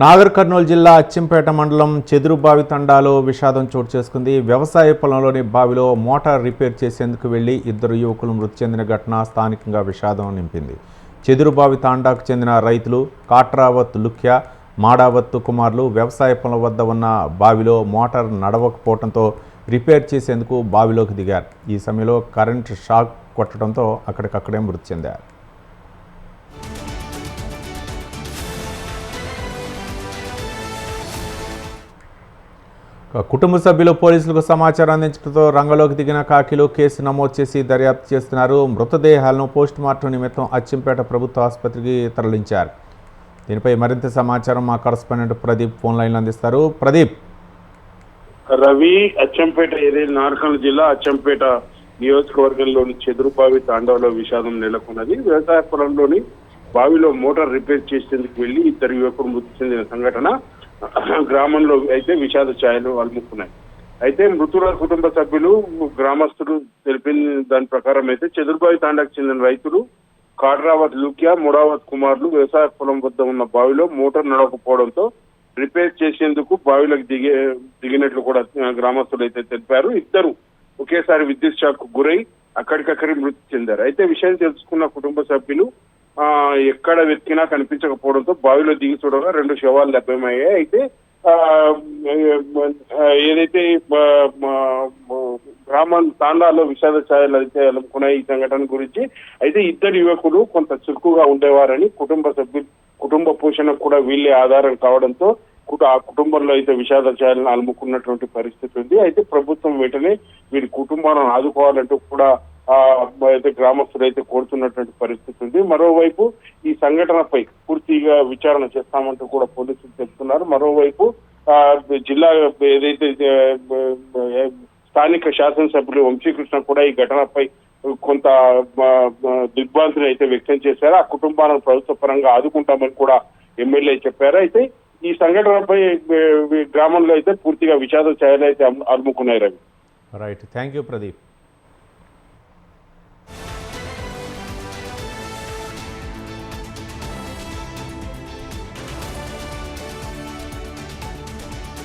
నాగర్ కర్నూలు జిల్లా అచ్చంపేట మండలం చెదురుబావి తండాలో విషాదం చోటు చేసుకుంది. వ్యవసాయ పొలంలోని బావిలో మోటార్ రిపేర్ చేసేందుకు వెళ్లి ఇద్దరు యువకులు మృతి చెందిన ఘటన స్థానికంగా విషాదం నింపింది. చెదురుబావి తాండాకు చెందిన రైతులు కాట్రావత్ లుఖ్యా, మాడావత్ కుమార్లు వ్యవసాయ పొలం వద్ద ఉన్న బావిలో మోటార్ నడవకపోవడంతో రిపేర్ చేసేందుకు బావిలోకి దిగారు. ఈ సమయంలో కరెంట్ షాక్ కొట్టడంతో అక్కడికక్కడే మృతి చెందారు. కుటుంబ సభ్యులు పోలీసులకు సమాచారం అందించడంతో రంగంలోకి దిగిన కాకిలు కేసు నమోదు చేసి దర్యాప్తు చేస్తున్నారు. మృతదేహాలను పోస్టుమార్టం నిమిత్తం అచ్చంపేట ప్రభుత్వ ఆసుపత్రికి తరలించారు. దీనిపై మరింత సమాచారం మా కరస్పాండెంట్ ప్రదీప్ ఫోన్ లైన్లో అందిస్తారు. ప్రదీప్. రవి, అచ్చంపేట ఏరియా నార్కల్ జిల్లా అచ్చంపేట నియోజకవర్గంలోని చెదురుబావి తాండాలో విషాదం నెలకొన్నది. వ్యవసాయ పొలంలోని బావిలో మోటార్ రిపేర్ చేసేందుకు వెళ్లి ఇద్దరు యువకులు మృతి చెందిన సంఘటన గ్రామంలో అయితే విషాద ఛాయలు అలుముకున్నాయి. అయితే మృతుల కుటుంబ సభ్యులు గ్రామస్తులు తెలిపిన దాని ప్రకారం అయితే చెదురుబావి తాండాకు చెందిన రైతులు కాట్రావత్ లుఖ్యా, ముడావత్ కుమార్లు వ్యవసాయ పొలం వద్ద ఉన్న బావిలో మోటార్ నడవకపోవడంతో రిపేర్ చేసేందుకు బావిలోకి దిగినట్లు కూడా గ్రామస్తులు అయితే తెలిపారు. ఇద్దరు ఒకేసారి విద్యుత్ షాక్ గురై అక్కడికక్కడి మృతి చెందారు. అయితే విషయం తెలుసుకున్న కుటుంబ సభ్యులు ఎక్కడ వెతికినా కనిపించకపోవడంతో బావిలో దిగి చూడగా 2 శవాలు లభ్యమయ్యాయి. అయితే ఏదైతే గ్రామం తాండాలో విషాద ఛాయలు అయితే అలుముకున్నాయి ఈ సంఘటన గురించి. అయితే ఇద్దరు యువకులు కొంత చురుకుగా ఉండేవారని, కుటుంబ పోషణకు కూడా వీళ్ళే ఆధారం కావడంతో ఆ కుటుంబంలో అయితే విషాద ఛాయలను అలుముకున్నటువంటి పరిస్థితి ఉంది. అయితే ప్రభుత్వం వెంటనే వీరి కుటుంబాలను ఆదుకోవాలంటూ కూడా అయితే గ్రామస్తులు అయితే కోరుతున్నటువంటి పరిస్థితి ఉంది. మరోవైపు ఈ సంఘటనపై పూర్తిగా విచారణ చేస్తామంటూ కూడా పోలీసులు చెప్తున్నారు. మరోవైపు జిల్లా ఏదైతే స్థానిక శాసనసభ్యులు వంశీకృష్ణ కూడా ఈ ఘటనపై కొంత దిగ్భ్రాంతిని అయితే వ్యక్తం చేశారు. ఆ కుటుంబాలను ప్రభుత్వ పరంగా ఆదుకుంటామని కూడా ఎమ్మెల్యే చెప్పారు. అయితే ఈ సంఘటనపై గ్రామంలో అయితే పూర్తిగా విషాద ఛాయలు అయితే అలుముకున్నాయి. Ravi. Right, thank you Pradeep.